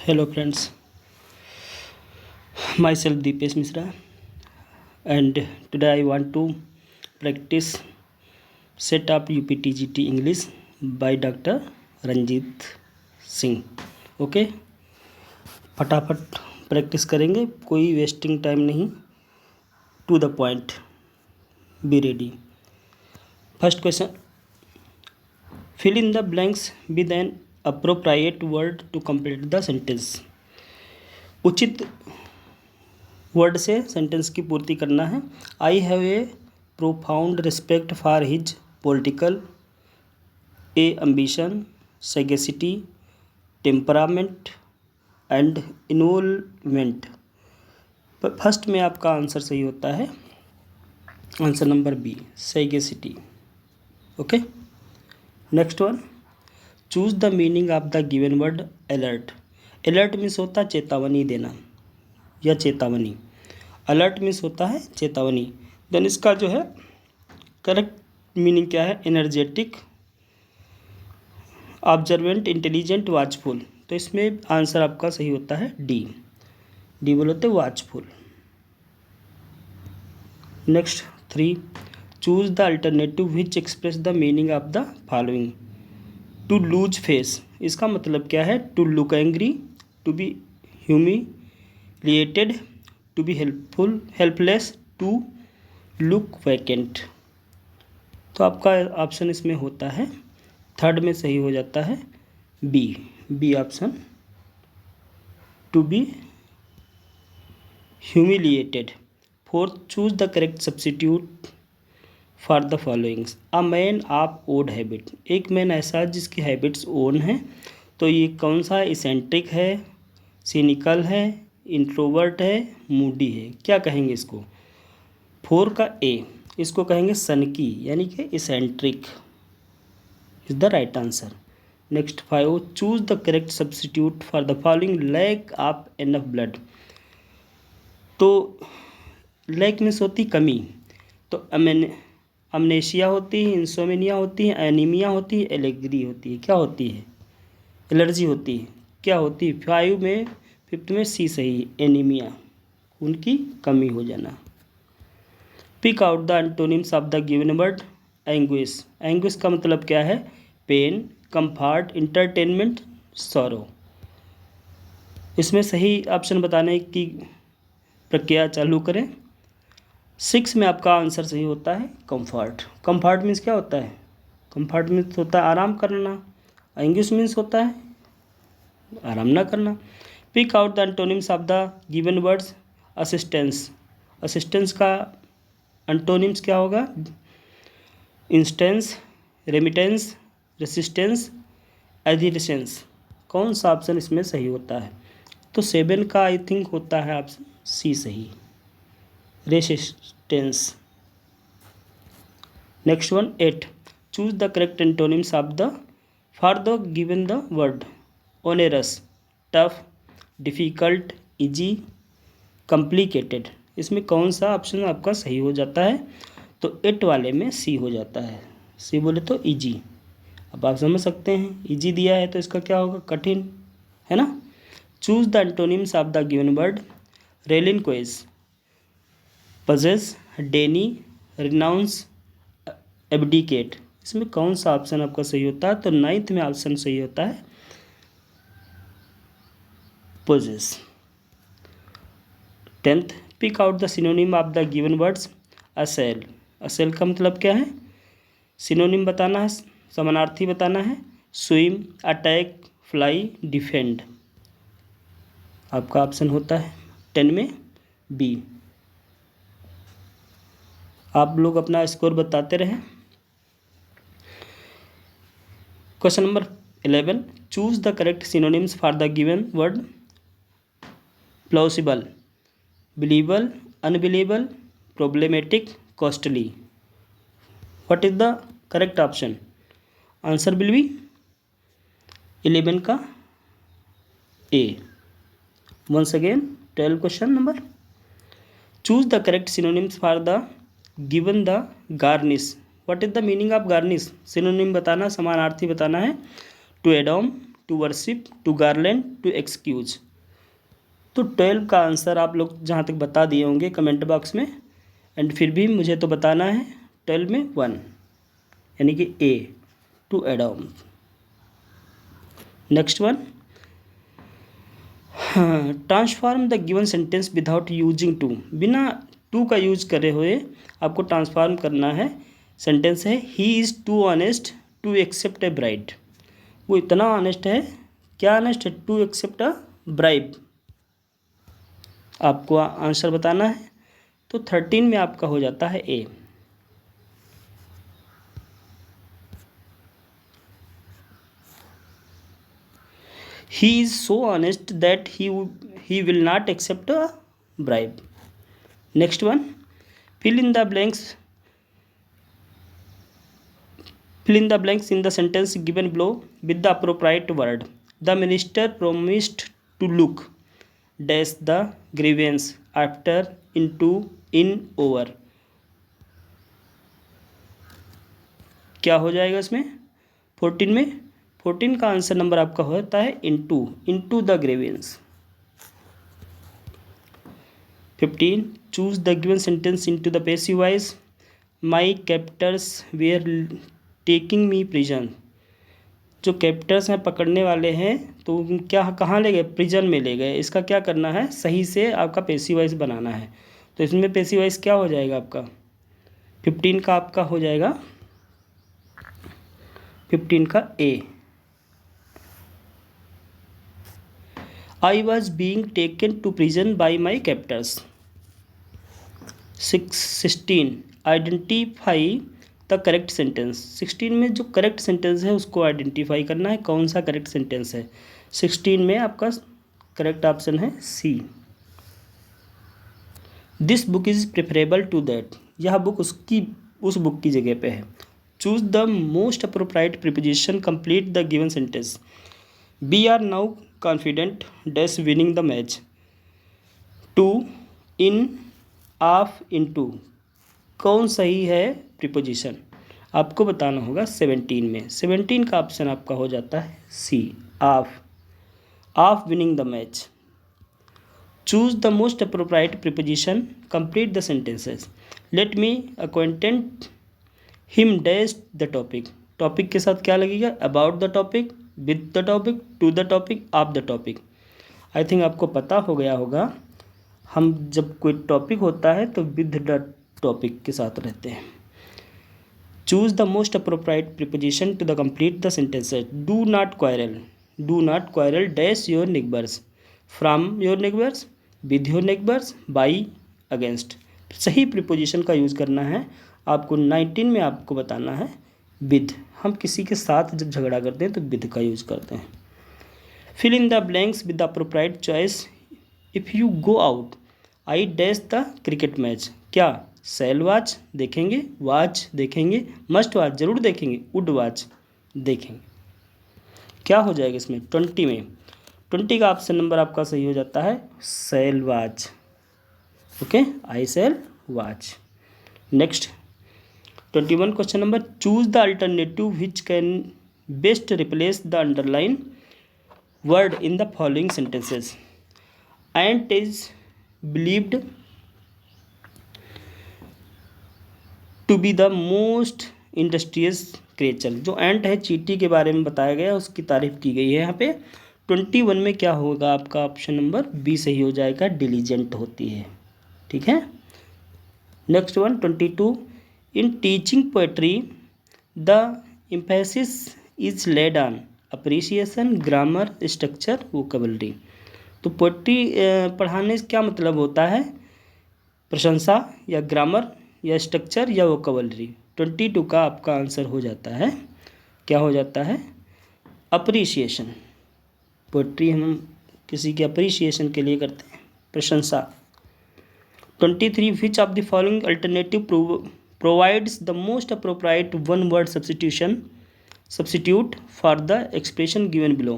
Hello friends, myself Deepesh Misra, and today I want to practice set up UPTGT English by Dr. Ranjit Singh. Okay, फटाफट practice करेंगे, कोई wasting time नहीं, to the point, be ready. First question, fill in the blanks with an appropriate word to complete the sentence। उचित word से sentence की पूर्ति करना है। I have a profound respect for his political a ambition sagacity temperament and involvement. First में आपका answer सही होता है, answer number B, sagacity. Okay, next one, choose the meaning of the given word alert. Alert means होता है चेतावनी देना या चेतावनी, अलर्ट मीन्स होता है चेतावनी। देन इसका जो है करेक्ट मीनिंग क्या है, एनर्जेटिक ऑब्जर्वेंट इंटेलिजेंट वॉचफुल। तो इसमें आंसर आपका सही होता है डी, डी बोले तो watchful. Next 3, choose the alternative which express the meaning of the following. To lose face, इसका मतलब क्या है, to look angry, to be humiliated, to be helpless, to look vacant. तो आपका ऑप्शन इसमें होता है, थर्ड में सही हो जाता है B, B option, to be humiliated. Fourth, choose the correct substitute for the followings. A man of odd habit, एक मैन ऐसा जिसकी हैबिट्स ओन है। तो ये कौन सा है, इसेंट्रिक है, सिनिकल है, इंट्रोवर्ट है, मूडी है, क्या कहेंगे इसको। 4 का ए, इसको कहेंगे सनकी यानी कि eccentric is the right answer. Next 5, choose the correct substitute for the following, lack of enough blood. तो लैक मीन्स होती कमी, तो अमनेशिया होती है, इंसोमेनिया होती है, एनीमिया होती है, एलेग्री होती है, क्या होती है, एलर्जी होती है, क्या होती है। 5th में सी सही, एनीमिया, उनकी कमी हो जाना। Pick out the antonyms of the given word anguish. Anguish का मतलब क्या है, पेन, कंफर्ट, इंटरटेनमेंट, सॉरो। इसमें सही ऑप्शन बताने की प्रक्रिया चालू करें। 6 में आपका आंसर सही होता है कंफर्ट। कंफर्ट मीन्स क्या होता है, कंफर्ट मीन्स होता है आराम करना, एंग्विश मीन्स होता है आराम ना करना। Pick out the antonyms of the given words assistance. Assistance का एंटोनिम्स क्या होगा, इंस्टेंस, रेमिटेंस, रेसिस्टेंस, एडिसेंस। कौन सा ऑप्शन इसमें सही होता है, तो 7 का आई थिंक होता है ऑप्शन सी सही, resistance. Next one 8, choose the correct antonyms of the for the given the word onerous, tough, difficult, easy, complicated. इसमें कौन सा ऑप्शन आपका सही हो जाता है, तो 8 वाले में सी हो जाता है, सी बोले तो इजी। अब आप समझ सकते हैं, इजी दिया है तो इसका क्या होगा, कठिन, है ना। Choose the antonyms of the given word relinquish, possess, deny, renounce, abdicate. इसमें कौन सा ऑप्शन आपका सही होता है, तो 9th में ऑप्शन सही होता है poses. 10th, pick out the synonym of the given words assail. Assail का मतलब क्या है, सिनोनिम बताना है, समानार्थी बताना है, स्विम, अटैक, फ्लाई, डिफेंड। आपका ऑप्शन होता है 10 में बी। आप लोग अपना स्कोर बताते रहें। Question number 11, choose the correct synonyms for the given word plausible, believable, unbelievable, problematic, costly. What is the correct option, answer will be 11 का A. Once again 12 question number, choose the correct synonyms for the given the garnish. What is the meaning of garnish, synonym बताना, समानार्थी बताना है, to adorn, to worship, to garland, to excuse. तो 12 का answer आप लोग जहाँ तक बता दिए होंगे कमेंट बॉक्स में, एंड फिर भी मुझे तो बताना है 12 में 1, यानी कि A, to adorn. Next one, transform the given sentence without using too. बिना टू का यूज करे हुए आपको ट्रांसफॉर्म करना है। सेंटेंस है he is too honest to accept a bride. वो इतना ऑनेस्ट है, क्या ऑनेस्ट है, टू एक्सेप्ट अ ब्राइब। आपको आंसर बताना है। तो 13 में आपका हो जाता है ए। He is so honest that he will not accept a bribe. Next one, fill in the blanks. Fill in the blanks in the sentence given below with the appropriate word. The minister promised to look dash the grievance after into in over. क्या हो जाएगा इसमें 14 में? 14 का answer number आपका होता है into the grievance. 15, choose the given sentence into the passive voice. My captors were taking me prison. जो कैप्टर्स हैं, पकड़ने वाले हैं, तो क्या कहाँ ले गए? प्रिजन में ले गए। इसका क्या करना है? सही से आपका पैसिव वॉइस बनाना है। तो इसमें पैसिव वॉइस क्या हो जाएगा आपका? 15 का आपका हो जाएगा 15 का ए। I was being taken to prison by my captors. 16, identify the correct sentence। 16 में जो करेक्ट सेंटेंस है उसको आइडेंटिफाई करना है, कौन सा करेक्ट सेंटेंस है। 16 में आपका करेक्ट ऑप्शन है C. This book is preferable to that. यह बुक उस बुक की जगह पे है। Choose the most appropriate preposition, complete the given sentence. We are now confident dash winning the match. To, in, of, into, कौन सही है प्रीपोजिशन आपको बताना होगा 17 में। 17 का ऑप्शन आपका हो जाता है C, of winning the match. Choose the most appropriate preposition, complete the sentences. Let me acquainted him dash the topic. Topic के साथ क्या लगेगा? About the topic, with the topic, to the topic, of the topic. I think आपको पता हो गया होगा, हम जब कोई टॉपिक होता है तो विद द टॉपिक के साथ रहते हैं। Choose the most appropriate preposition to the complete the sentences. Do not quarrel dash your neighbours, from your neighbours, with your neighbours, by, against. सही प्रीपोजिशन का यूज़ करना है आपको। 19 में आपको बताना है विद। हम किसी के साथ जब झगड़ा करते हैं तो विद का यूज़ करते हैं। Fill in the blanks with the appropriate choice. If you go out I dash the cricket match. क्या? शैल वॉच देखेंगे, वॉच देखेंगे, मस्ट वॉच जरूर देखेंगे, वुड वॉच देखेंगे। क्या हो जाएगा इसमें 20 में? 20 का ऑप्शन नंबर आपका सही हो जाता है shall watch. Okay, I shall watch. Next 21 question number, choose the alternative which can best replace the underline word in the following sentences. Ant is believed to be the most industrious creature. जो ant है, चींटी के बारे में बताया गया, उसकी तारीफ की गई है यहाँ पे। 21 में क्या होगा आपका? ऑप्शन नंबर बी सही हो जाएगा, डिलीजेंट होती है। ठीक है। Next one 22, in teaching poetry the emphasis is laid on appreciation, grammar, structure, vocabulary. तो पोएट्री पढ़ाने से क्या मतलब होता है? प्रशंसा या ग्रामर या स्ट्रक्चर या वोकैबुलरी। 22 का आपका आंसर हो जाता है, क्या हो जाता है? अप्रिसिएशन। पोएट्री हम किसी के अप्रिसिएशन के लिए करते हैं, प्रशंसा। 23, विच of the following alternative provides the most appropriate one word substitute for the expression given below।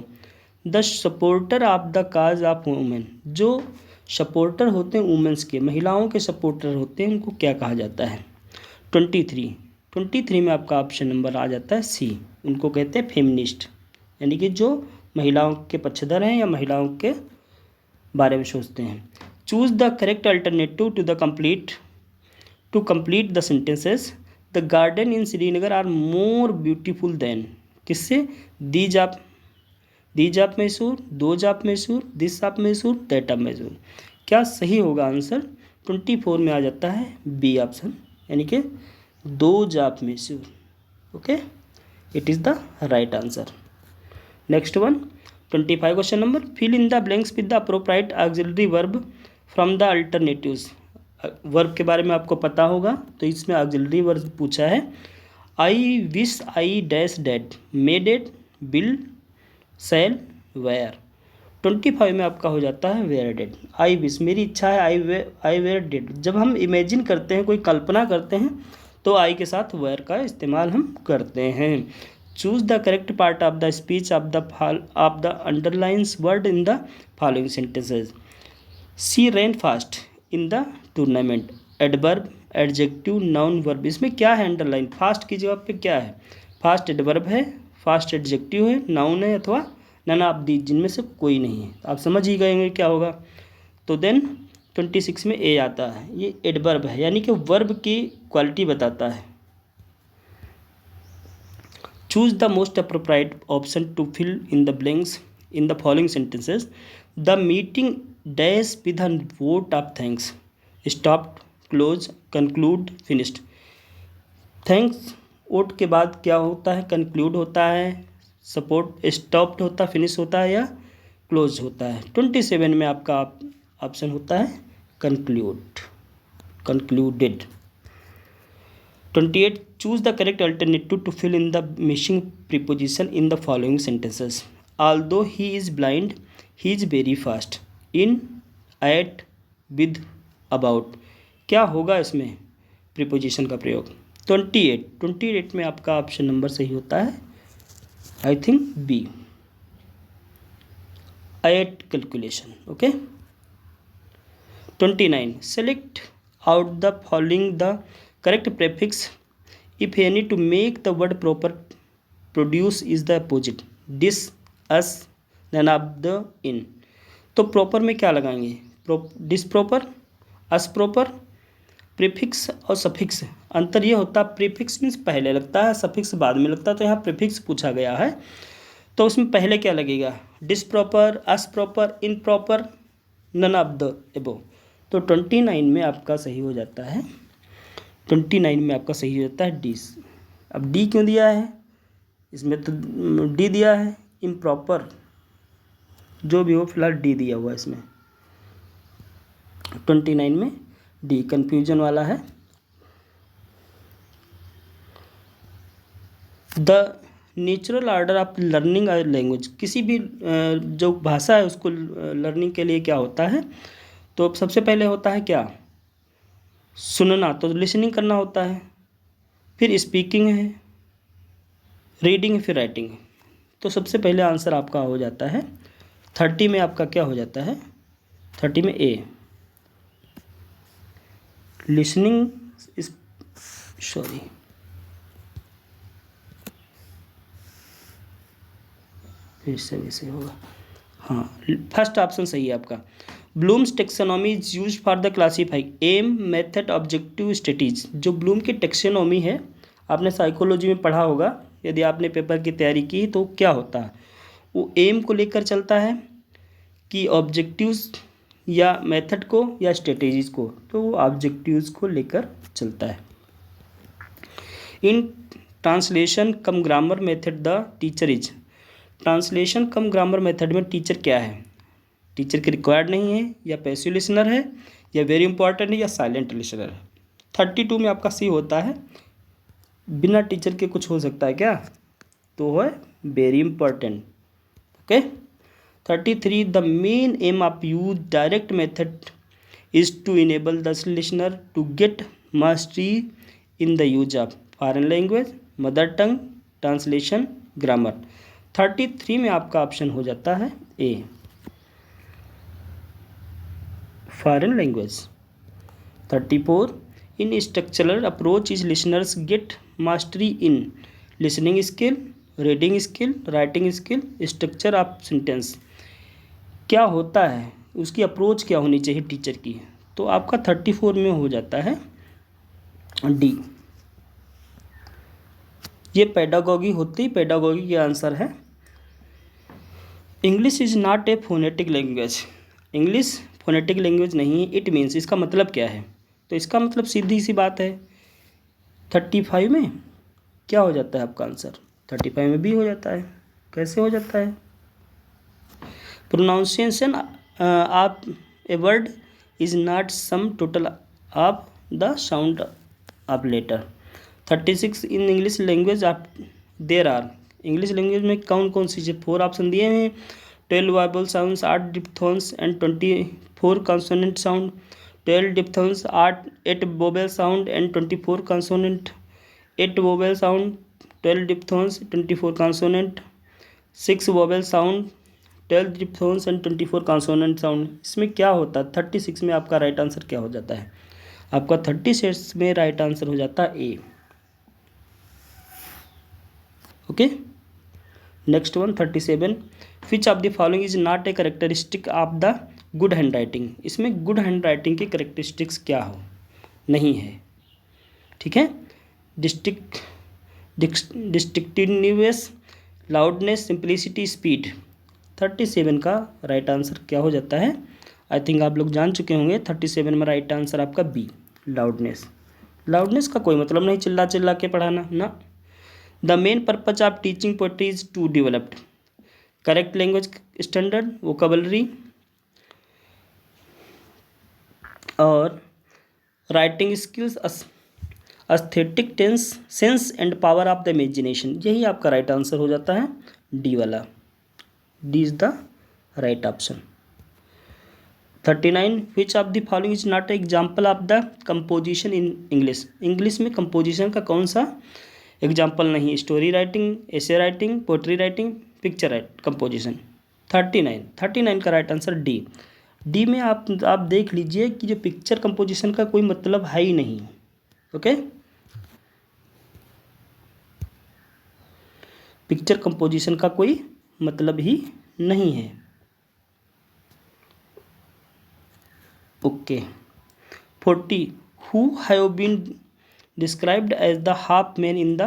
the supporter of the cause of women। जो सपोर्टर होते हैं वुमेंस के, महिलाओं के सपोर्टर होते हैं, उनको क्या कहा जाता है? 23 में आपका ऑप्शन नंबर आ जाता है सी, उनको कहते हैं फेमिनिस्ट, यानी कि जो महिलाओं के पक्षधर हैं या महिलाओं के बारे में सोचते हैं। Choose the correct alternative to complete the sentences. The garden in Srinagar are more beautiful than. किससे? These of Mysore, those of Mysore, this of Mysore, that of Mysore. क्या सही होगा आंसर? 24 में आ जाता है बी ऑप्शन, यानी कि those of Mysore. Okay, it is the right answer. Next one 25 question number, fill in the blanks with the appropriate auxiliary verb from the alternatives. Verb के बारे में आपको पता होगा, तो इसमें ऑक्सिलरी वर्ब पूछा है। I wish I dash dead, may dead, build, sell, were. 25 में आपका हो जाता है वेयर डेड। आई विश, मेरी इच्छा है, आई वेयर डेड। जब हम इमेजिन करते हैं, कोई कल्पना करते हैं, तो आई के साथ वेयर का इस्तेमाल हम करते हैं। Choose the correct part of the speech of the underlines word in the following sentences. She ran fast in the tournament. Adverb, adjective, noun, verb. इसमें क्या है अंडरलाइन? फास्ट की जगह पे क्या है? फास्ट एडवर्ब है, फास्ट एडजेक्टिव है, नाउन है, अथवा नन ऑफ दीज, जिनमें से कोई नहीं है। आप समझ ही गए क्या होगा। तो देन 26 में ए आता है। ये एडवर्ब है, यानी कि वर्ब की क्वालिटी बताता है। Choose the most appropriate option to fill in the blanks in the following sentences. The meeting dash with a vote of thanks. Stopped, close, conclude, finished. Thanks vote के बाद क्या होता है? कंक्लूड होता है, सपोर्ट, स्टॉप्ड होता है, finish होता है, या क्लोज होता है। 27 में आपका ऑप्शन होता है conclude, concluded. 28 choose the correct alternative to fill in the missing preposition in the following sentences. Although he is blind, he is very fast. In, at, with, about. क्या होगा इसमें प्रीपोजिशन का प्रयोग? 28 में आपका ऑप्शन नंबर सही होता है, I think B, at calculation. Okay. 29 select out the following the correct prefix if any to make the word proper produce is the opposite. Dis, us, none of the, in. तो proper में क्या लगाएंगे? Dis proper, us proper, prefix और suffix. अंतर ये होता है, prefix means पहले लगता है, सफिक्स बाद में लगता है। तो यहाँ प्रीफिक्स पूछा गया है, तो उसमें पहले क्या लगेगा? Dis proper, us proper, in proper, none of the above. तो 29 में आपका सही हो जाता है, 29 में आपका सही हो जाता है डिस। अब डी क्यों दिया है? इसमें तो डी दिया है, इम्प्रॉपर जो भी हो, फिलहाल डी दिया हुआ है इसमें। 29 में डी कंफ्यूजन वाला है। The natural order of learning a language. किसी भी जो भाषा है उसको लर्निंग के लिए क्या होता है? तो सबसे पहले होता है क्या? सुनना, तो लिसनिंग करना होता है, फिर स्पीकिंग है, रीडिंग है, फिर राइटिंग है। तो सबसे पहले आंसर आपका हो जाता है 30 में आपका क्या हो जाता है? 30 में ए, लिसनिंग, सॉरी, फिर से वैसे होगा। हाँ, फर्स्ट ऑप्शन सही है आपका। Bloom's taxonomy is use for the classifying aim, method, objective, strategy. जो ब्लूम की टेक्सोनॉमी है, आपने साइकोलॉजी में पढ़ा होगा, यदि आपने पेपर की तैयारी की तो क्या होता है? वो एम को लेकर चलता है कि ऑब्जेक्टिव्स या मेथड को या स्ट्रेटेजीज को, तो वो ऑब्जेक्टिव्स को लेकर चलता है। In translation come grammar method the teacher is. Translation come grammar method में टीचर क्या है? टीचर के रिक्वायर्ड नहीं है, या पैसिव लिसनर है, या वेरी इंपॉर्टेंट है, या साइलेंट लिसनर है। 32 में आपका सी होता है, बिना टीचर के कुछ हो सकता है क्या? तो है very important. Okay. 33 the main aim of use direct method is to enable the listener to get mastery in the use of foreign language, mother tongue, translation, grammar. 33 में आपका ऑप्शन हो जाता है A, foreign language. 34 in structural approach is listeners get mastery in listening skill, reading skill, writing skill, structure of sentence, क्या होता है, उसकी approach क्या होनी चाहिए टीचर की, तो आपका 34 में हो जाता है डी। ये पेडागॉगी होती, पेडागॉगी का आंसर है। English is not A phonetic language, English phonetic language नहीं है। इट मीन्स, इसका मतलब क्या है, तो इसका मतलब सीधी सी बात है 35 में क्या हो जाता है आपका आंसर, 35 में बी हो जाता है। कैसे हो जाता है, pronunciation of a word is not sum total of the sound of letter. 36 in English language आप देर आर, इंग्लिश लैंग्वेज में कौन कौन सी 4 ऑप्शन दिए हैं, 12 vowel sounds, 8 diphthongs and 24 consonant sound, 12 diphthongs, 8 vowel sound and 24 consonant, 8 vowel sound, 12 diphthongs, 24 consonant, 6 vowel sound, 12 diphthongs and 24 consonant sound. इसमें क्या होता है, 36 में आपका राइट आंसर क्या हो जाता है, आपका 36 में राइट आंसर हो जाता है A. Okay, next one 37, which of the following is not a characteristic of the good handwriting. इसमें गुड हैंड राइटिंग की करेक्टरिस्टिक्स क्या हो, नहीं है, ठीक है। Distinctiveness, loudness, simplicity, speed. 37 का राइट आंसर क्या हो जाता है, आई थिंक आप लोग जान चुके होंगे। 37 में राइट आंसर आपका बी, लाउडनेस। लाउडनेस का कोई मतलब नहीं चिल्ला चिल्ला के पढ़ाना ना। The main purpose of teaching poetry is to developed correct language standard, vocabulary और writing skills, aesthetic tense, sense and power of the imagination. यही आपका राइट आंसर हो जाता है डी वाला, D is the right option. 39, which of the following is not example of the composition in English. English में composition का कौन सा एग्जाम्पल नहीं, story writing, essay writing, poetry writing, picture right composition. 39 का राइट आंसर डी। डी में आप देख लीजिए कि जो पिक्चर कंपोजिशन का कोई मतलब है ही नहीं। ओके, पिक्चर कंपोजिशन का कोई मतलब ही नहीं है। Okay, 40, who have been described as the half man in the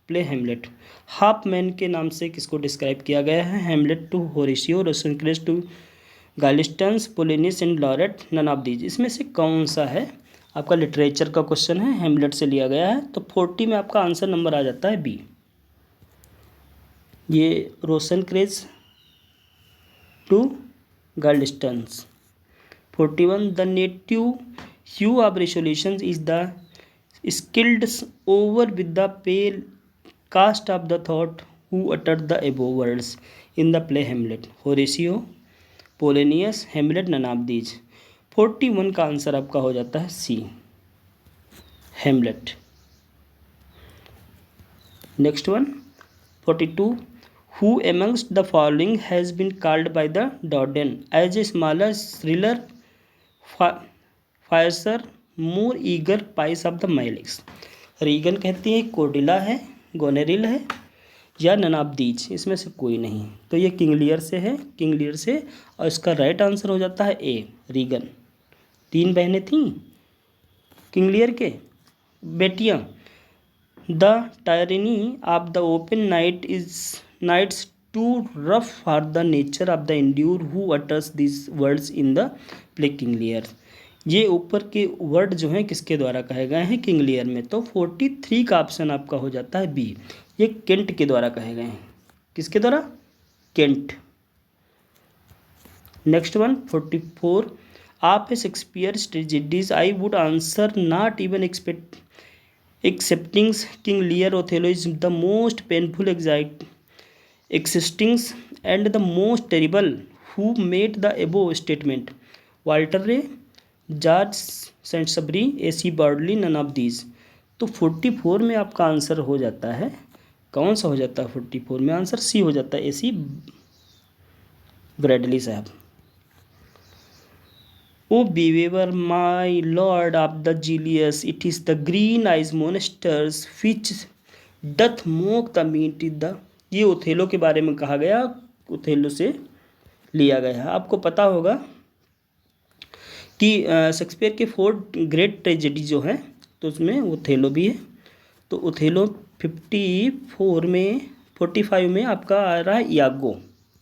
play Hamlet. Half man के नाम से किसको डिस्क्राइब किया गया है, Hamlet to Horatio, Rosencrantz to Guildenstern, Polonius and Laertes, none of these. इसमें से कौन सा है, आपका लिटरेचर का क्वेश्चन है, हेमलेट से लिया गया है, तो 40 में आपका आंसर नंबर आ जाता है बी। ये Rosencrantz to Guildenstern. 41, the native hue of resolution is the skilled over with the pale cast of the thought who uttered the above words in the play Hamlet, Horatio, Polonius, Hamlet, none of these। 41 का answer आपका हो जाता है C, Hamlet. Next one 42, who amongst the following has been called by the Dodden as a smaller, thriller, fiercer, more eager pies of the माइलिक्स। Regan कहती है, कोर्डिला है, Goneril है या नन ऑफ दीज, इसमें से कोई नहीं। तो ये किंग लियर से है, किंग लियर से, और इसका राइट आंसर हो जाता है ए, रीगन। 3 बहनें थीं किंग लियर के बेटियां। The tyranny of the open night is nights too rough for the nature of the endure who utters this words in the play King Lear. ये ऊपर के वर्ड जो हैं किसके द्वारा कहे गए हैं, किंग लियर में। तो 43 का ऑप्शन आपका हो जाता है बी, ये केंट के द्वारा कहे गए हैं। किसके द्वारा, केंट। नेक्स्ट वन 44, आप Shakespeare tragedies I would answer not even excepting King Lear Othello is the most painful existing and the most terrible who made the above statement, Walter Ray, George Saintsbury, A C. Bradley, none of these. तो 44 में आपका answer हो जाता है, कौन सा हो जाता है 44 में आंसर, सी हो जाता है, ए.सी. ब्रैडली साहब। Oh beware my lord of the jealousy, it is the green eyes monster which doth mock the meat the ये ओथेलो के बारे में कहा गया, ओथेलो से लिया गया है। आपको पता होगा कि शेक्सपियर के 4 ग्रेट ट्रेजेडी जो हैं तो उसमें ओथेलो भी है। तो ओथेलो 45 में आपका आ रहा है यागो।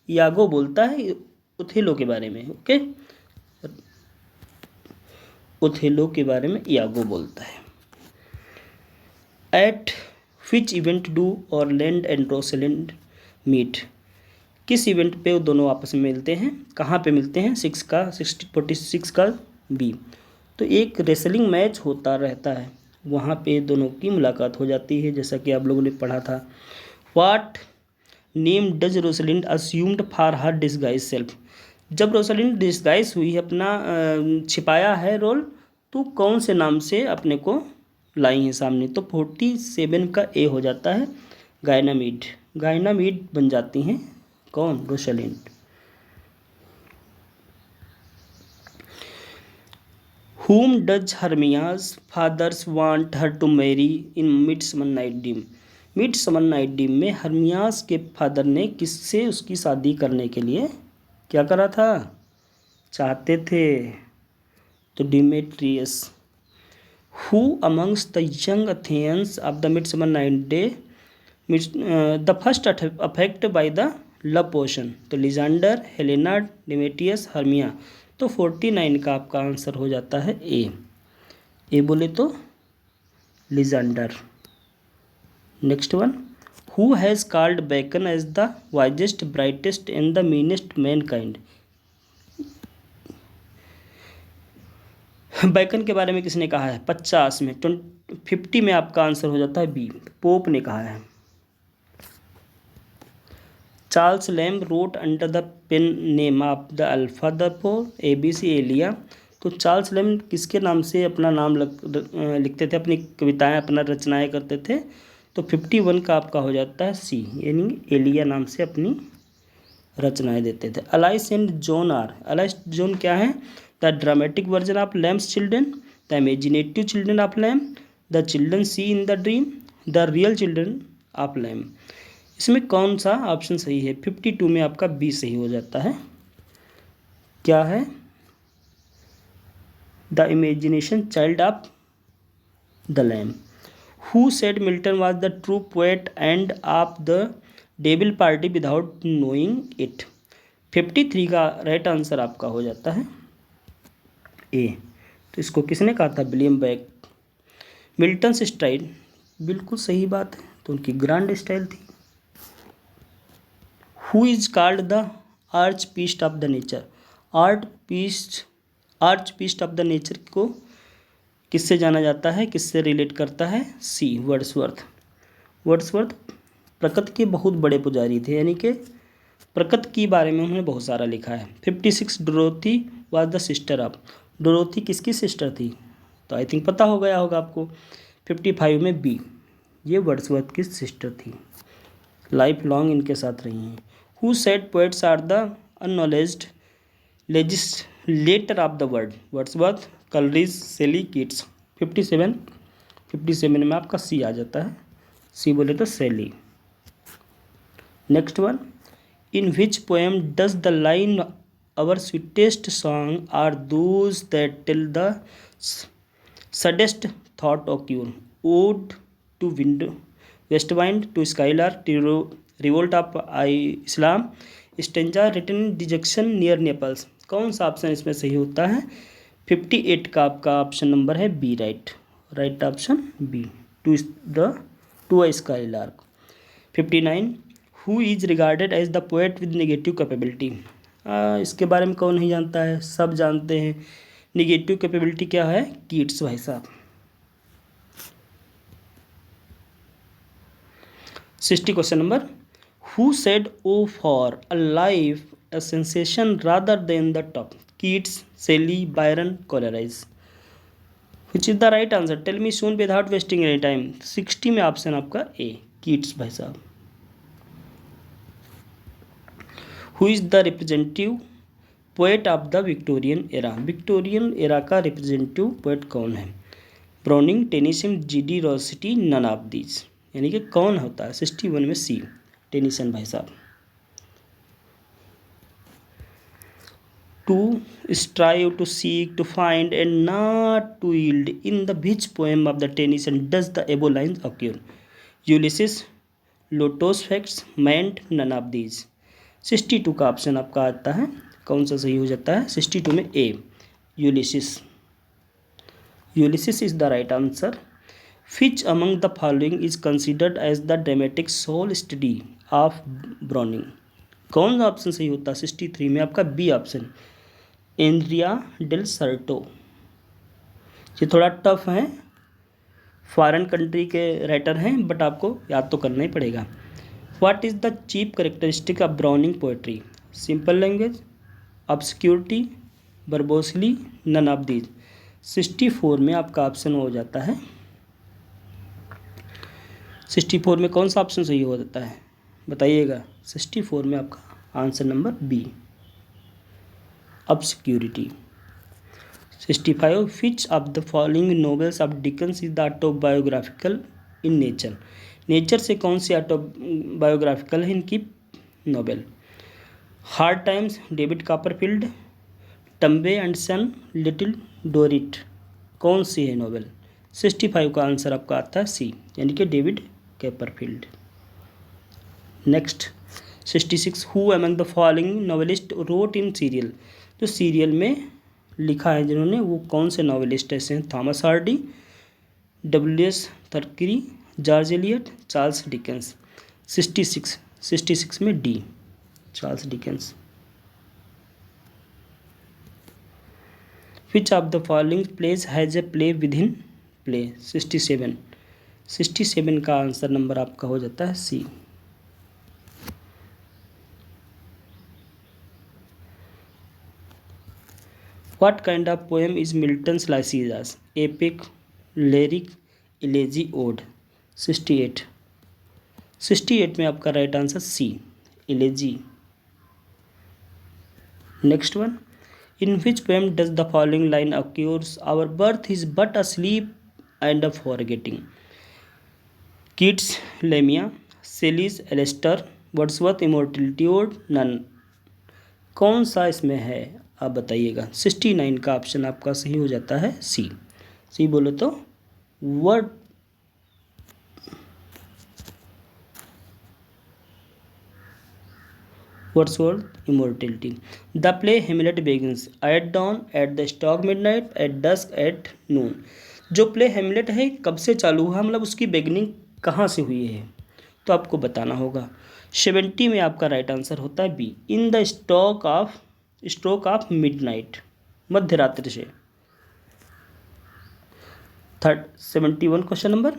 यागो बोलता है ओथेलो के बारे में। ओके, ओथेलो के बारे में यागो बोलता है। At which event do Orlando and Rosalind meet? किस इवेंट पे वो दोनों आपस में मिलते हैं? कहाँ पे मिलते हैं? 46 का बी। तो एक रेसलिंग मैच होता रहता है, वहाँ पे दोनों की मुलाकात हो जाती है, जैसा कि आप लोगों ने पढ़ा था। What name does Rosalind assumed for her disguise self? जब रोसलिंड डिस्गाइज हुई, अपना छिपाया है रोल, तो कौन से नाम से अपने को लाई हैं सामने? तो 47 का ए हो जाता है गायनामीड। गायनामीड बन जाती हैं कौन? रोसलिंड। Whom does Hermia's fathers want her to marry in Midsummer Night Dream? Midsummer night dream में हर्मियास के फादर ने किससे उसकी शादी करने के लिए क्या करा था? चाहते थे? तो Demetrious. Who amongst the young Athenians of the Midsummer Night Day the first affected by the love potion? तो लिजेंडर, हेलेना, डिमेट्रियस, हर्मिया। तो 49 का आपका आंसर हो जाता है ए बोले तो Lysander. Next one, who has called Bacon as the wisest, brightest and the meanest mankind? Bacon के बारे में किसने कहा है? 50 में। 50 में आपका आंसर हो जाता है बी, पोप ने कहा है। Charles Lamb wrote under the pen name of the alphabet ABC Elia. तो चार्ल्स लैम्ब किसके नाम से अपना नाम लिखते थे, अपनी कविताएं, अपना रचनाएं करते थे? तो 51 का आपका हो जाता है सी, यानी एलिया नाम से अपनी रचनाएं देते थे। Alice and John are. Alice John क्या है? The dramatic version of Lamb's children, the imaginative children of Lamb, the children see in the dream, the real children of Lamb. इसमें कौन सा ऑप्शन सही है? 52 में आपका बी सही हो जाता है। क्या है? The imagination child of the lamb. Who said Milton was the true poet end of the devil party without knowing it? 53 का राइट आंसर आपका हो जाता है ए। तो इसको किसने कहा था? William bake. मिल्टन स्टाइल, बिल्कुल सही बात है, तो उनकी ग्रांड स्टाइल थी। Who is called the arch priest of the nature? Arch priest of the nature को किससे जाना जाता है, किससे रिलेट करता है? सी, वर्ड्सवर्थ। वर्ड्सवर्थ प्रकृति के बहुत बड़े पुजारी थे, यानी कि प्रकृति के बारे में उन्होंने बहुत सारा लिखा है। 56 Dorothy was the sister of. Dorothy किसकी सिस्टर थी? तो आई थिंक पता हो गया होगा आपको। 55 में बी, ये वर्ड्सवर्थ की सिस्टर थी, लाइफ लॉन्ग इनके साथ रही हैं। Who said poets are the unacknowledged legislator of the world? Wordsworth, Coleridge, Shelley, Keats. 57 में आपका सी आ जाता है, सी बोले तो Shelley. Next one, in which poem does the line our sweetest song are those that tell the saddest thought occur? Ode to window, west wind, to skylark, revolt of Islam, stanza written dejection near Naples. कौन सा option इसमें सही होता है? 58 का आपका option number है B, right option B, to a skylark. 59, who is regarded as the poet with negative capability? इसके बारे में कौन नहीं जानता है, सब जानते हैं। नेगेटिव कैपेबिलिटी क्या है? कीट्स भाई साहब। 60 question number, who said O for a life a sensation rather than the top? Keats, Shelley, Byron, Coleridge. Which is the right answer? Tell me soon without wasting any time. 60 में option आपका ए, Keats भाई साहब। Who is the representative poet of the Victorian era? Victorian era का representative poet कौन है? Browning, Tennyson, G D Rossetti, none of these. यानी कि कौन होता है? 61 में सी, टेनिसन भाई साहब। To strive, to seek, to find, and not to yield. In the which poem of the Tennyson does the above lines occur? Ulysses, Lotos facts, meant, none of these. 62 का option आपका आता है, कौन सा सही हो जाता है? 62 में A, Ulysses. Ulysses is the right answer. Which among the following is considered as the dramatic soul study of browning? कौन सा ऑप्शन सही होता है 63 में? आपका बी ऑप्शन, एंड्रिया डेल सर्टो। ये थोड़ा टफ है, फॉरेन कंट्री के राइटर हैं, बट आपको याद तो करना ही पड़ेगा। What is the chief characteristic of browning poetry? Simple language, obscurity, वर्बोसली, none of these. 64 में आपका ऑप्शन हो जाता है, 64 में कौन सा ऑप्शन सही हो जाता है बताइएगा? 64 में आपका answer number B, obscurity. 65, which of the following novels of Dickens is the autobiographical in nature? Nature से कौन सी ऑटोबायोग्राफिकल है इनकी novel? Hard Times, David Copperfield, Dombey and Son, Little Dorrit. कौन सी है नोवेल? 65 का आंसर आपका आता है सी, यानी कि David Copperfield. Next 66, who among the following novelist wrote in serial? जो सीरियल में लिखा है जिन्होंने, वो कौन से नॉवेलिस्ट ऐसे हैं? Thomas Hardy, W S. Thackeray, George Eliot, Charles Dickens. 66 में D, Charles Dickens. Which of the following plays has a play within play? 67 का आंसर नंबर आपका हो जाता है सी। What kind of poem is Milton's Lycidas? Epic, lyric, elegy, ode। 68 में आपका right answer C, elegy। Next one, in which poem does the following line occurs? Our birth is but a sleep and a forgetting। Keats, Lamia, Shelley's, Alastor, Wordsworth, immortality ode, none. कौन सा इसमें है आप बताइएगा? 69 का option आपका सही हो जाता है सी। सी बोलो तो Wordsworth immortality. The play Hamlet begins at dawn, at the stock midnight, at dusk, at noon. जो प्ले हेमलेट है कब से चालू हुआ, मतलब उसकी बिगिनिंग कहाँ से हुई है, तो आपको बताना होगा। 70 में आपका राइट आंसर होता है B, in the stroke of midnight, मध्य रात्रि से। 71 question number.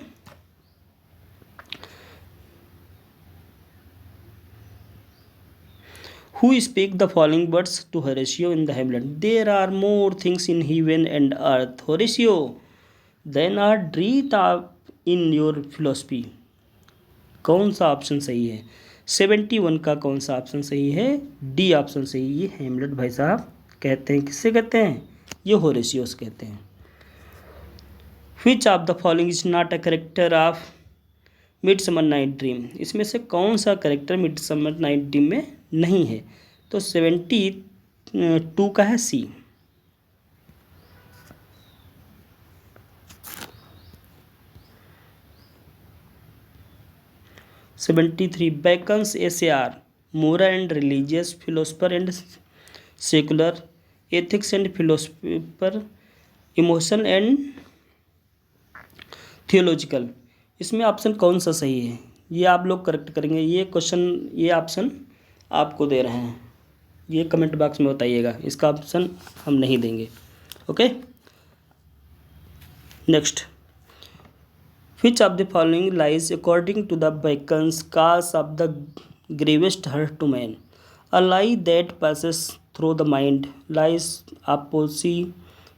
Who speak the following words to Horatio in the Hamlet? There are more things in heaven and earth, Horatio, than are dreamed of in your philosophy। कौन सा option सही है? 71 का कौन सा ऑप्शन सही है? डी ऑप्शन सही। ये हेमलेट भाई साहब कहते हैं, किससे कहते हैं? ये होरेशियोस कहते हैं। विच of the following is not a character of midsummer night dream? इसमें से कौन सा करेक्टर मिडसमर नाइट ड्रीम में नहीं है? तो 72 का है सी। 73, Bacon's SAR, moral and religious, philosopher and secular, ethics and philosopher, emotion and theological। इसमें ऑप्शन कौन सा सही है? ये आप लोग करेक्ट करेंगे। ये क्वेश्चन, ये ऑप्शन आपको दे रहे हैं, ये कमेंट बॉक्स में बताइएगा। इसका ऑप्शन हम नहीं देंगे। Okay, next, which of the following lies according to the Bacon's cause of the gravest hurt to man? A lie that passes through the mind, lies of poesy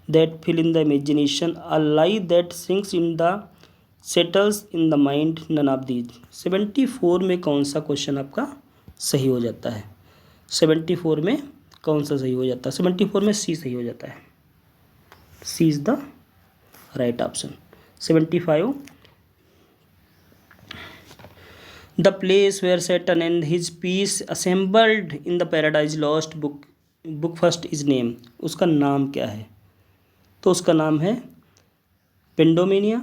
that fill in the imagination, a lie that sinks in the settles in the mind, none of these। 74 में कौन सा question आपका सही हो जाता है? 74 में कौन सा सही हो जाता है? 74 में सी सही हो जाता है। C is the right option. 75, the place where Satan and his peace assembled in the paradise lost book first is name, उसका नाम क्या है? तो उसका नाम है पेंडोमिनिया,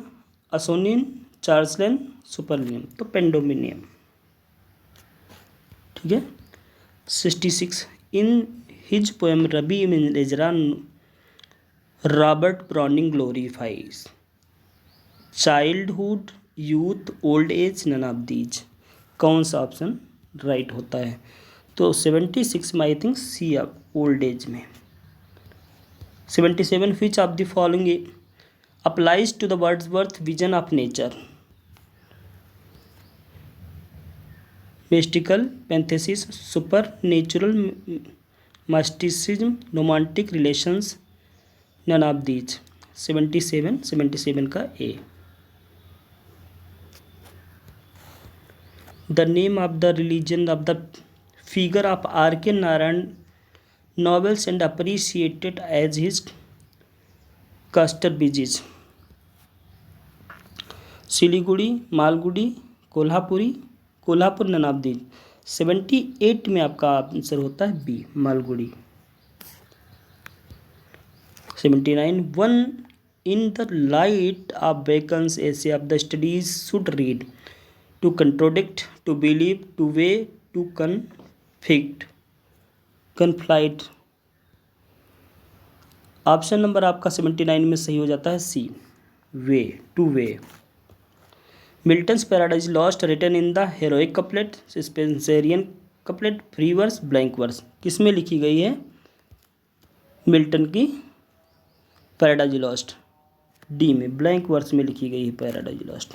असोनियन, चार्ल्सलेन, सुपरलियम। तो पेंडोमिनियम, ठीक है। 66 in his poem Rabbi Ezra Robert Browning glorifies childhood, youth, old age, none of these. कौन सा ऑप्शन राइट होता है? तो 76 में I think C old age में। 77 which of the following applies to the Wordsworth vision of nature? Mystical, pantheism, supernatural, mysticism, romantic relations, none of these. 77 का A. The name of the religion of the figure of R के Narayan novels and appreciated as his caster बीजेज। Siliguri, Malgudi, Kolhapuri, Kolhapur, none of these. 78 में आपका answer होता है B, Malgudi. 79 one in the light of Bacon's essay of the studies should read to contradict, to believe, to weigh, to conflict, conflict. Option number आपका 79 में सही हो जाता है C, weigh, to weigh. Milton's Paradise Lost written in the heroic couplet, Spenserian couplet, free verse, blank verse. किस में लिखी गई है मिल्टन की पैराडाइज लॉस्ट? डी में, ब्लैंक वर्स में लिखी गई है Paradise Lost.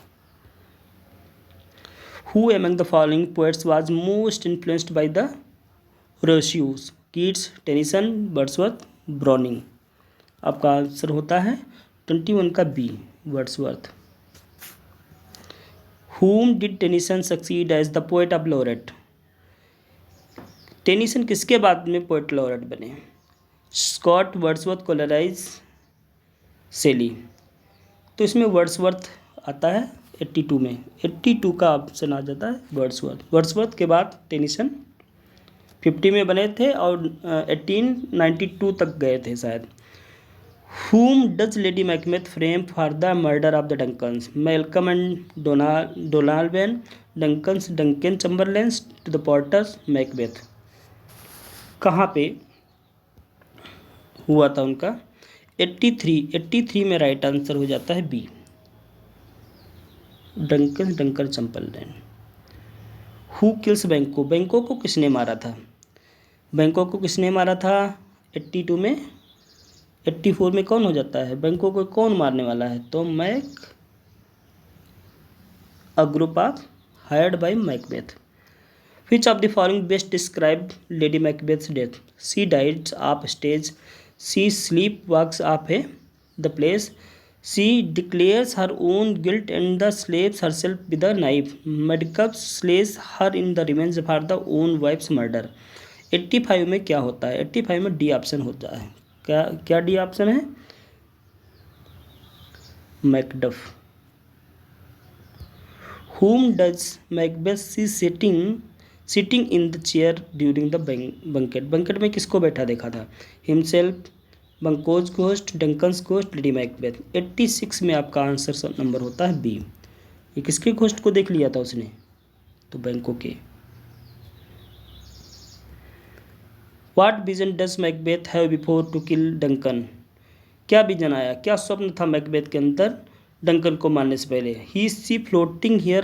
Who among the following poets was most influenced by the Rousseau? Keats, Tennyson, Wordsworth, Browning. आपका आंसर होता है 21 का B, Wordsworth. Whom did Tennyson succeed as the poet of laureate? टेनिसन किसके बाद में पोएट लॉरेट बने? Scott, Wordsworth, Coleridge, Shelley. तो इसमें वर्ड्सवर्थ आता है 82 में। 82 का ऑप्शन आ जाता है वर्ड्सवर्थ। वर्ड्सवर्थ के बाद टेनिसन 50 में बने थे और 1892 तक गए थे शायद। Whom does Lady Macbeth frame for the murder of the Duncans? Malcolm and Donovan, Duncans, Duncan Chamberlain, to the Potters, Macbeth। कहाँ पे हुआ था उनका? 83 में राइट आंसर हो जाता है B, Duncan, Duncan Chamberlain. Who kills Banquo? Banquo को किसने मारा था? बैंको को किसने मारा था 82 में? 84 में कौन हो जाता है? बैंको को कौन मारने वाला है? तो Mac, a group of hired by Macbeth. Which of the following best describe Lady Macbeth's death? She died of stage, she sleepwalks off a the place, she declares her own guilt and the slays herself with a knife, medical slays her in the revenge for the own wife's murder. 85 में क्या होता है? 85 में D option होता है। क्या D option है? Macduff. Whom does Macbeth see sitting in the chair during the banquet? banquet में किसको बैठा देखा था? Himself, Banquo's ghost, Duncan's ghost, Lady Macbeth. 86 में आपका आंसर नंबर होता है बी। ये किसके घोस्ट को देख लिया था उसने? तो बैंको के। What vision does Macbeth have before to kill Duncan? क्या विजन आया, क्या स्वप्न था मैकबेथ के अंदर डंकन को मारने से पहले? He see floating here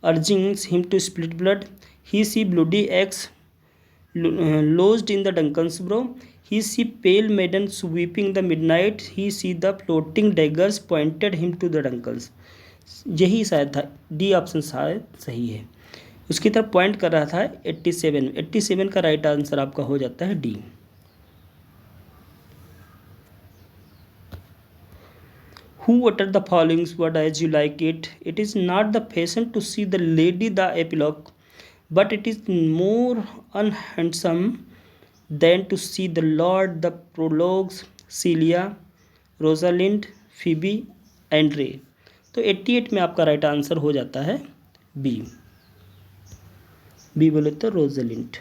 urging him to split blood. He see bloody axe lodged in the Duncan's brow. He see pale maiden sweeping the midnight. He see the floating daggers pointed him to the Duncans. यही शायद था, D option शायद सही है। उसकी तरफ point कर रहा था 87 का राइट आंसर आपका हो जाता है D. Who uttered the following word as you like it? It is not the fashion to see the lady the epilogue, but it is more unhandsome than to see the lord the prologues. Celia, Rosalind, Phoebe, Andre। तो 88 में आपका right answer हो जाता है B, B बोले तो रोजलिंट।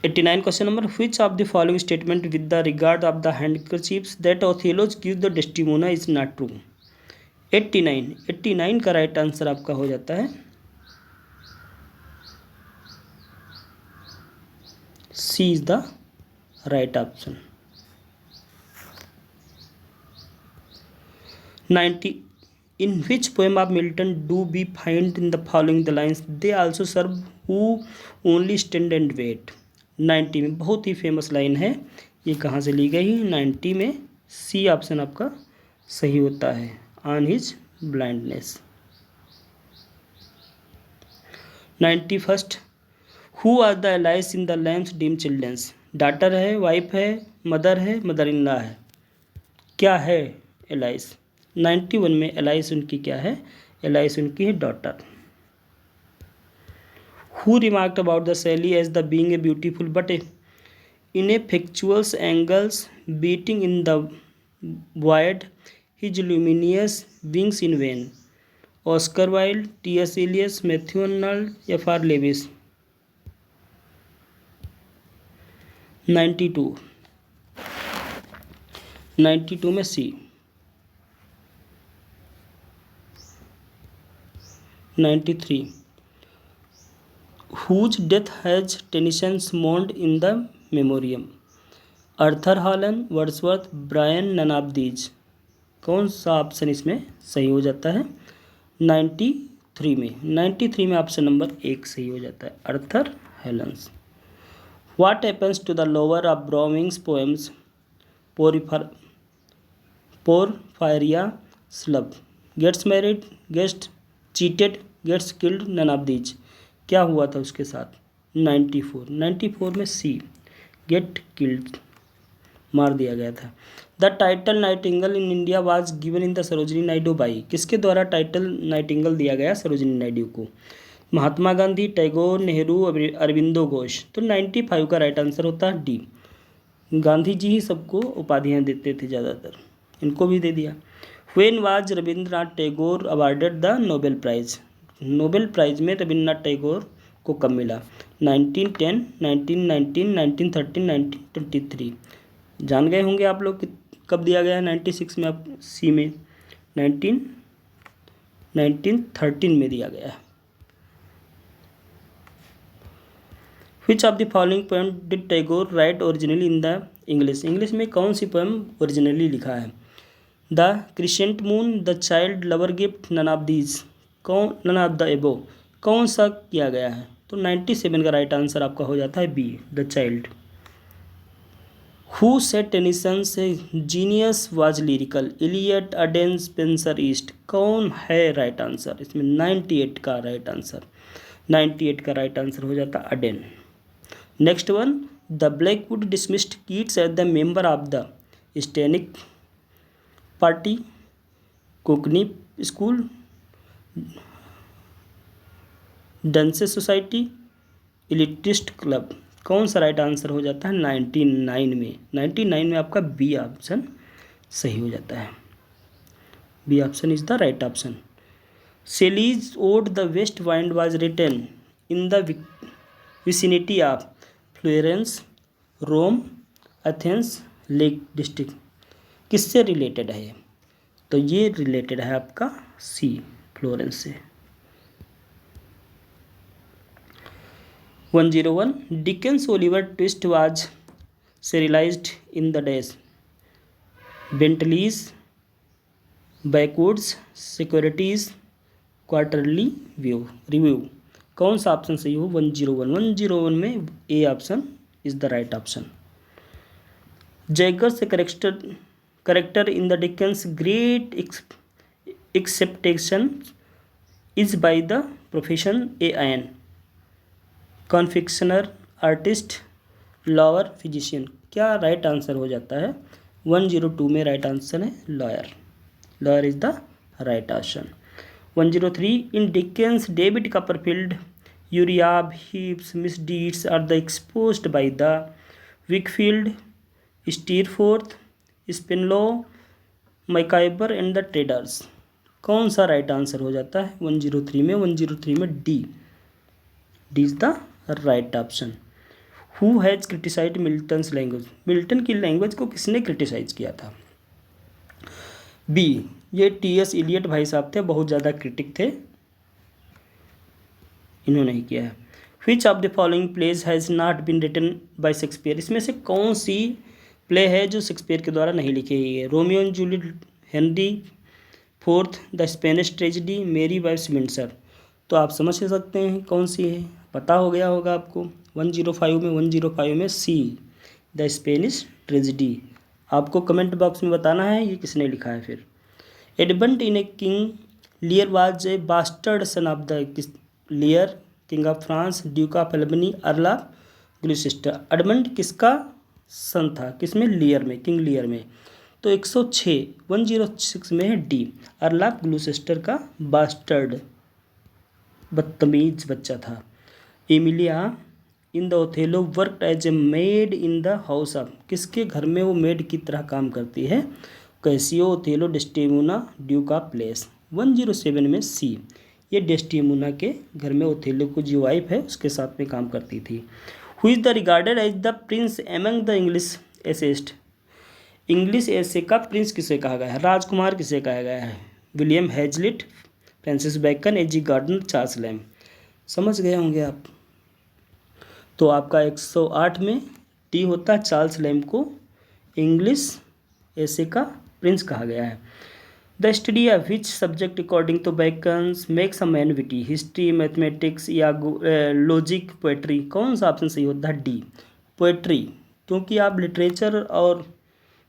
89 question number, which of the following statement with the regard of the handkerchiefs that Othello gives the Desdemona is not true? 89 का right answer आपका हो जाता है C is the right option. 90, in which poem of Milton do we find in the following the lines they also serve who only stand and wait? 90 में बहुत ही famous line है, ये कहाँ से ली गई? 90 में सी ऑप्शन आपका सही होता है, on his blindness. 91, who are the Alice in the Lamb's dream children's? Daughter है, वाइफ है, मदर इन लॉ है, क्या है एलाइस? 91 में एलाइस उनकी क्या है? एलाइस उनकी है daughter. Who remarked about the Sally as the being a beautiful but ineffectual angels beating in the void, his luminous wings in vain? Oscar Wilde, T.S. Eliot, Matthew Arnold, F.R. Lewis? 92 में सी। 93, whose death has Tennyson mourned in the memoriam? Arthur Hallam, Wordsworth, Byron, none of these? कौन सा option इसमें सही हो जाता है? 93 में ऑप्शन नंबर 1 सही हो जाता है, Arthur Hallam's. What happens to the lover of Browning's poems Porphyria स्लब? Gets married, gets cheated, gets killed, none of these? क्या हुआ था उसके साथ? 94 में सी, गेट किल्ड, मार दिया गया था। The title Nightingale in India was given in the Sarojini Naidu by? किसके द्वारा टाइटल नाइटिंगल दिया गया सरोजिनी नायडू को? महात्मा गांधी, टैगोर, नेहरू, अरविंदो घोष? तो 95 का राइट आंसर होता है डी, गांधी जी ही सबको उपाधियाँ देते थे ज़्यादातर, इनको भी दे दिया। When was Rabindranath Tagore awarded the Nobel prize? Nobel prize में रविंद्रनाथ टैगोर को कब मिला? 1910, 1919, 1913, 1923? जान गए होंगे आप लोग कि कब दिया गया है? 96 में, आप सी में 1913 में दिया गया है। Which of the following poem did Tagore write originally in the English? English में कौन सी पोएम ओरिजिनली लिखा है? The crescent moon, the child lover gift, none of these? None of the above? कौन सा किया गया है? तो 97 का राइट आंसर आपका हो जाता है B, the child. Who said Tennyson's genius was lyrical? Eliot, Auden, Spenser, ईस्ट? कौन है राइट आंसर इसमें? 98 का राइट आंसर, 98 का राइट आंसर हो जाता है Auden. Next one, the Blackwood dismissed Keats as the member of the Satanic party, Cockney school, dunces society, elitist club? कौन सा राइट आंसर हो जाता है? 99 में आपका बी ऑप्शन सही हो जाता है, B option is the right option. Shelley's ode the west wind was written in the vicinity of Florence, Rome, Athens, lake district? किससे रिलेटेड है ये? तो ये रिलेटेड है आपका सी, फ्लोरेंस से। 101, Dickens Oliver Twist was serialized in the days? Bentley's, Blackwood's, securities, quarterly review? कौन सा ऑप्शन सही हो? 101 में A option is the right option. Jaggers character in the Dickens great expectation is by the profession a an confectioner, artist, lawyer, physician? क्या right answer हो जाता है? 102 में राइट आंसर है lawyer, lawyer is the right option. 103, in Dickens David Copperfield यूरियाब heaps misdeeds are the exposed by the Wickfield, Steerforth, Spenlow, Micawber and the Traddles? कौन सा right answer हो जाता है 103 में? 103 में D is the right option. Who has criticize Milton's language, Milton की language को किसने क्रिटिसाइज किया था? बी, ये टी.एस. इलियट भाई साहब थे, बहुत ज़्यादा क्रिटिक थे, इन्होंने ही किया है। Which of the following plays has not been written by Shakespeare, इसमें से कौन सी प्ले है जो शेक्सपियर के द्वारा नहीं लिखी गई है? Romeo and Juliet, Henry fourth, the Spanish tragedy, मेरी वाइफ्स विंडसर। तो आप समझ सकते हैं कौन सी है, पता हो गया होगा आपको। 105 में सी, द स्पेनिश ट्रेजिडी। आपको कमेंट बॉक्स में बताना है ये किसने लिखा है। फिर Edmund in a King Lear was a bastard son of the Lear, king of France, duke of Albany, earl of Gloucester. Edmund किसका सन था? किसमें? लियर में, किंग लियर में। तो 106 में है डी, अर्ल ऑफ ग्लूसेस्टर का बास्टर्ड, बदतमीज बच्चा था। Emilia in the Othello worked as a maid in the house of, किसके घर में वो मेड की तरह काम करती है? Casio, Othello, Desdemona, Duke of place. 107 में सी, ये डेस्टिमोना के घर में ओथेलो को जो वाइफ है उसके साथ में काम करती थी। Who is the regarded as the prince among the English essayist, English essay का प्रिंस किसे कहा गया है? राजकुमार किसे कहा गया है? विलियम हैजलिट, फ्रांसिस बैकन, एजी गार्डनर, चार्ल्स लैम। समझ गए होंगे आप। तो आपका 108 में टी होता है, चार्ल्स लैम को इंग्लिश एसे का प्रिंस कहा गया है। The study of which subject according to Bacon's makes a man witty, history, mathematics या लॉजिक, पोएट्री। कौन सा ऑप्शन सही होता है? डी, पोएट्री, क्योंकि आप लिटरेचर और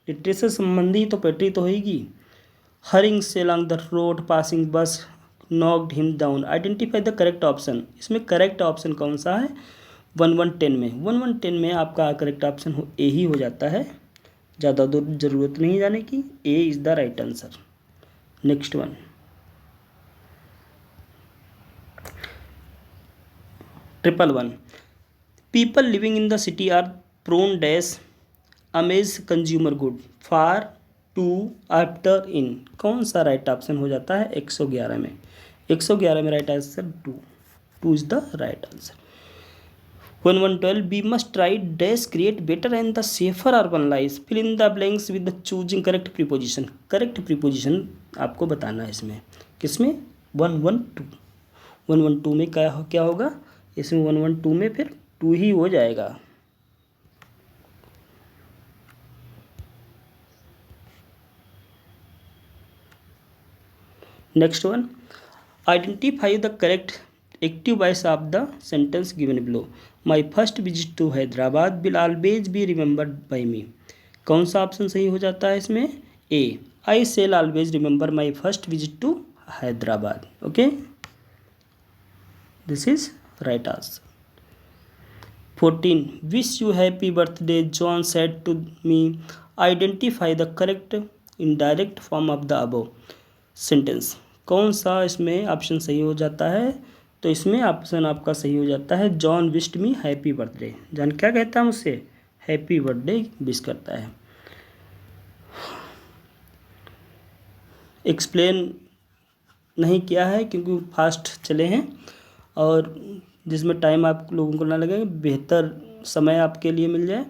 लिटरेचर संबंधी तो पोएट्री तो होगी। हरिंग से अलॉन्ग द रोड, पासिंग बस knocked him down, identify the correct option. इसमें करेक्ट ऑप्शन कौन सा है? 1110 में, 1110 में आपका करेक्ट ऑप्शन ए ही हो जाता है, ज़्यादा दूर जरूरत नहीं जाने की, A is the right answer. Next one, triple one, people living in the city are prone dash amaze consumer good, far, to, after, in. कौन सा राइट ऑप्शन हो जाता है 111 में? 111 में right answer two is the right answer. 1112, we must try dash create better and the safer urban life, fill in the blanks with the choosing correct preposition. Correct preposition आपको बताना है इसमें, किसमें? 112 में क्या होगा? इसमें 112 में फिर टू ही हो जाएगा। Next one, identify the correct active voice of the sentence given below. My first visit to Hyderabad will always be remembered by me. कौन सा ऑप्शन सही हो जाता है इसमें? A, I shall always remember my first visit to Hyderabad. Okay, this is right answer. 14, wish you happy birthday John said to me, identify the correct indirect form of the above sentence. कौन सा इसमें option सही हो जाता है? तो इसमें option आपका सही हो जाता है John wished me happy birthday. John क्या कहता है मुझसे? हैप्पी बर्थडे विश करता है। एक्सप्लेन नहीं किया है क्योंकि फास्ट चले हैं और जिसमें टाइम आप लोगों को ना लगे, बेहतर समय आपके लिए मिल जाए।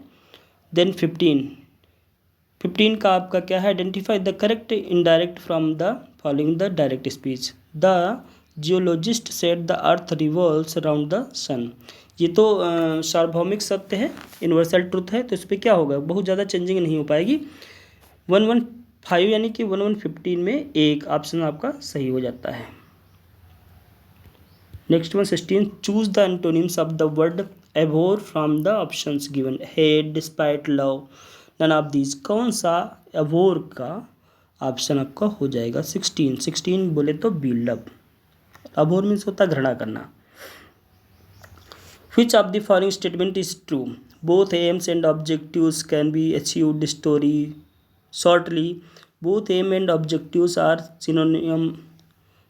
देन 15 का आपका क्या है? Identify the correct indirect from the following the direct speech. The geologist said the earth revolves around the sun. ये तो सार्वभौमिक सत्य है, यूनिवर्सल ट्रुथ है, तो इस पर क्या होगा? बहुत ज़्यादा चेंजिंग नहीं हो पाएगी। 115 यानी कि 1115 में एक ऑप्शन आपका सही हो जाता है। Next one 16, choose the antonyms of the word abhor from the options given. Hate, despite, love, none of these. कौन सा एबोर का ऑप्शन आपका हो जाएगा? 16 बोले तो बिल्डअप। अबोर मीन्स होता घृणा करना। Which of the following statement is true? Both aims and objectives can be achieved story shortly. Both aim and objectives are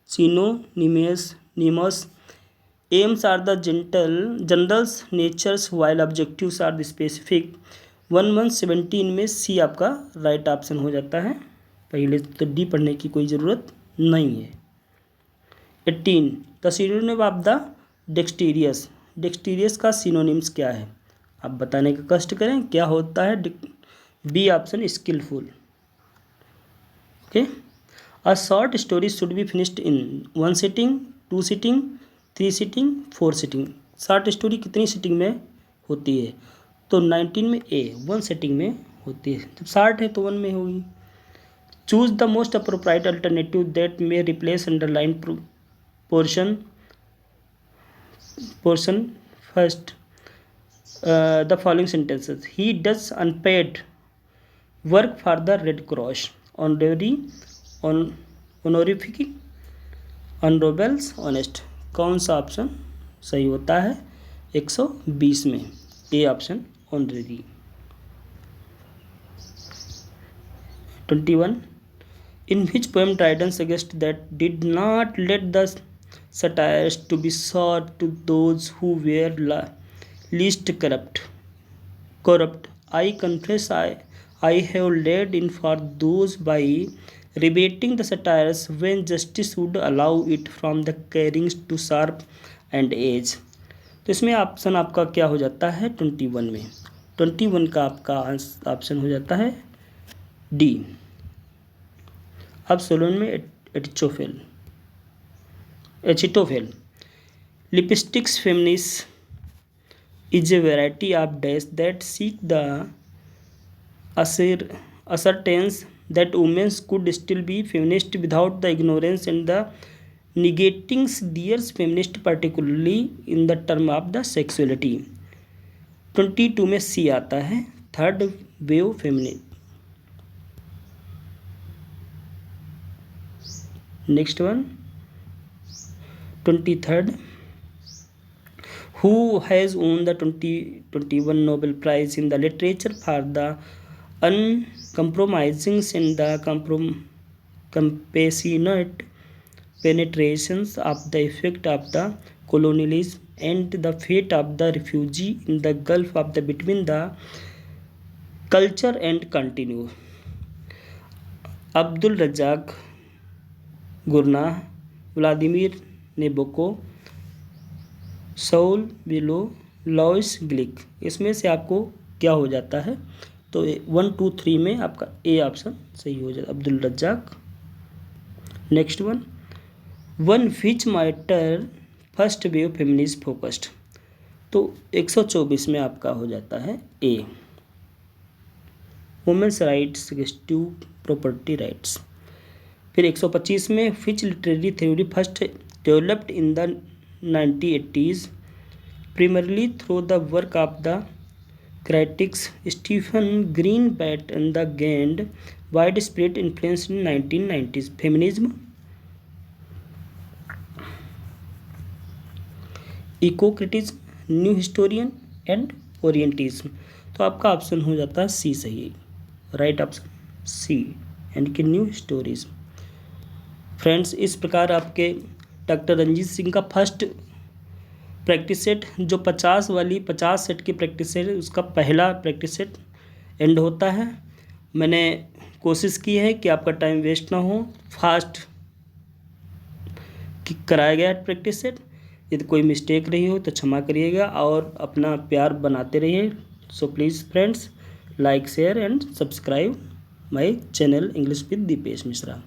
synonymous. Aims are the generals natures while objectives are the specific. 1117 में सी आपका right option हो जाता है। पहले तो D पढ़ने की कोई ज़रूरत नहीं है। 18 द सिनोनिम ऑफ द डेक्सटीरियस, डेक्सटीरियस का सिनोनिम्स क्या है, आप बताने का कष्ट करें क्या होता है। B option skilful. Okay, a short story should be finished in 1 sitting, 2 sitting, 3 sitting, 4 sitting. Short story कितनी सिटिंग में होती है, तो 19 में ए 1 सिटिंग में होती है, जब 60 है तो 1 में होगी। Choose the most appropriate alternative that may replace underline portion first the following sentences, he does unpaid work for the Red Cross, honorary, honorific, honourables, honest. कौन सा ऑप्शन सही होता है 120 में, A option honorary. 21 in which poem Dryden suggests that did not let the satires to be sought to those who were least corrupt. I confess I have laid in for those by rebating the satires when justice would allow it from the carings to sharp and edge। तो इसमें option आपका क्या हो जाता है 21 में, 21 का आपका ऑप्शन हो जाता है डी। अब सोलन में Achitophel lipsticks feminism is a variety of dash that seek the ascertains that women could still be feminist without the ignorance and the negating their feminist particularly in the term of the sexuality। 22 में सी आता है third wave feminist. Next one 23rd, who has won the 2021 Nobel Prize in the literature for the uncompromising and the compassionate penetrations of the effect of the colonialism and the fate of the refugee in the Gulf of the between the culture and continue। Abdulrazak Gurnah, Vladimir Nabokov, Saul Bellow, Louise Gluck. इसमें से आपको क्या हो जाता है, तो 1 2 3 में आपका ए ऑप्शन सही हो जाता है, Abdulrazak. Next one which matter first wave feminist focused, तो 124 में आपका हो जाता है A women's rights to property rights. फिर 125 में which literary theory first developed in the 1980s primarily through the work of the critics Stephen Greenblatt and the gained widespread influence in 1990s feminism, eco-criticism, new historian and orientalism. तो आपका option हो जाता है सी सही, right option C यानी कि new हिस्टोरिज्म। Friends, इस प्रकार आपके डॉक्टर रंजीत सिंह का फर्स्ट प्रैक्टिस सेट जो 50 सेट की प्रैक्टिस सेट है उसका पहला प्रैक्टिस सेट एंड होता है। मैंने कोशिश की है कि आपका टाइम वेस्ट ना हो, फास्ट कराया गया प्रैक्टिस सेट। यदि कोई मिस्टेक रही हो तो क्षमा करिएगा और अपना प्यार बनाते रहिए। So please friends, like share and subscribe my channel English with Deepesh Mishra.